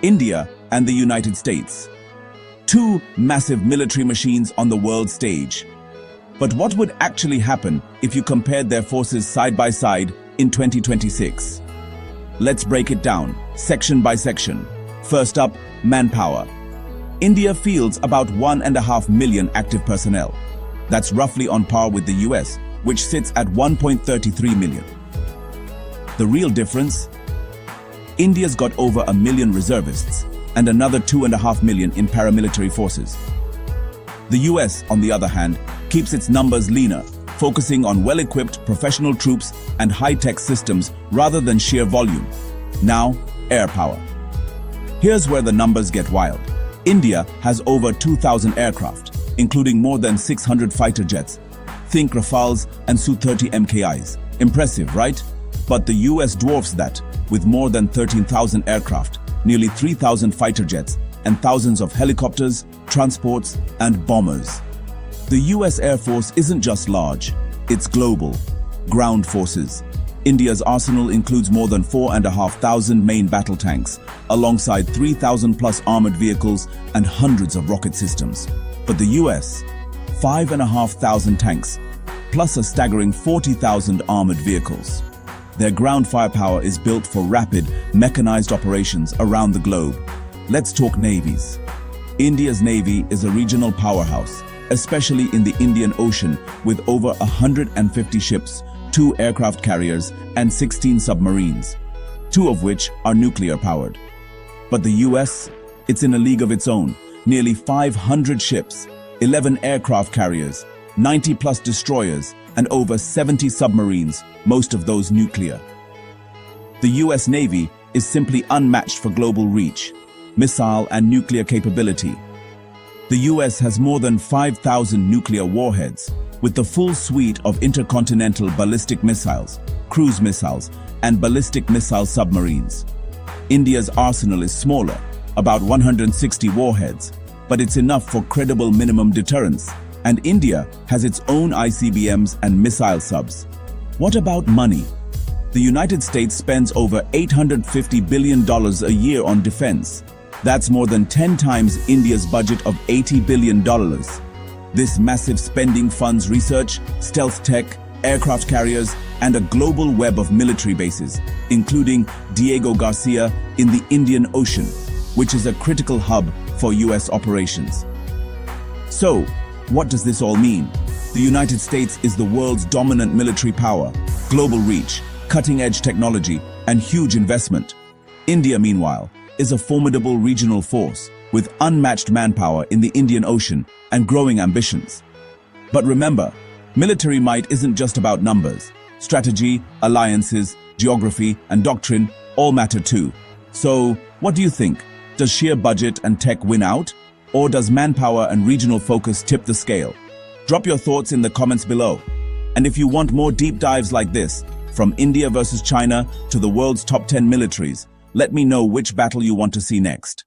India and the United States. Two massive military machines on the world stage. But what would actually happen if you compared their forces side by side in 2026? Let's break it down, section by section. First up, manpower. India fields about 1.5 million active personnel. That's roughly on par with the US, which sits at 1.33 million. The real difference? India's got over 1 million reservists and another 2.5 million in paramilitary forces. The US, on the other hand, keeps its numbers leaner, focusing on well-equipped professional troops and high-tech systems rather than sheer volume. Now, air power. Here's where the numbers get wild. India has over 2,000 aircraft, including more than 600 fighter jets. Think Rafales and Su-30 MKIs. Impressive, right? But the US dwarfs that, with more than 13,000 aircraft, nearly 3,000 fighter jets, and thousands of helicopters, transports, and bombers. The US Air Force isn't just large, it's global. Ground forces. India's arsenal includes more than 4,500 main battle tanks, alongside 3,000 plus armored vehicles and hundreds of rocket systems. But the US, 5,500 tanks, plus a staggering 40,000 armored vehicles. Their ground firepower is built for rapid, mechanized operations around the globe. Let's talk navies. India's Navy is a regional powerhouse, especially in the Indian Ocean, with over 150 ships, 2 aircraft carriers, and 16 submarines, 2 of which are nuclear-powered. But the US? It's in a league of its own. Nearly 500 ships, 11 aircraft carriers, 90-plus destroyers, and over 70 submarines, most of those nuclear. The US Navy is simply unmatched for global reach, missile and nuclear capability. The US has more than 5,000 nuclear warheads, with the full suite of intercontinental ballistic missiles, cruise missiles, and ballistic missile submarines. India's arsenal is smaller, about 160 warheads, but it's enough for credible minimum deterrence. And India has its own ICBMs and missile subs. What about money? The United States spends over $850 billion a year on defense. That's more than 10 times India's budget of $80 billion. This massive spending funds research, stealth tech, aircraft carriers, and a global web of military bases, including Diego Garcia in the Indian Ocean, which is a critical hub for US operations. So, what does this all mean? The United States is the world's dominant military power, global reach, cutting-edge technology, and huge investment. India, meanwhile, is a formidable regional force with unmatched manpower in the Indian Ocean and growing ambitions. But remember, military might isn't just about numbers. Strategy, alliances, geography, and doctrine all matter too. So, what do you think? Does sheer budget and tech win out? Or does manpower and regional focus tip the scale? Drop your thoughts in the comments below. And if you want more deep dives like this, from India versus China to the world's top 10 militaries, let me know which battle you want to see next.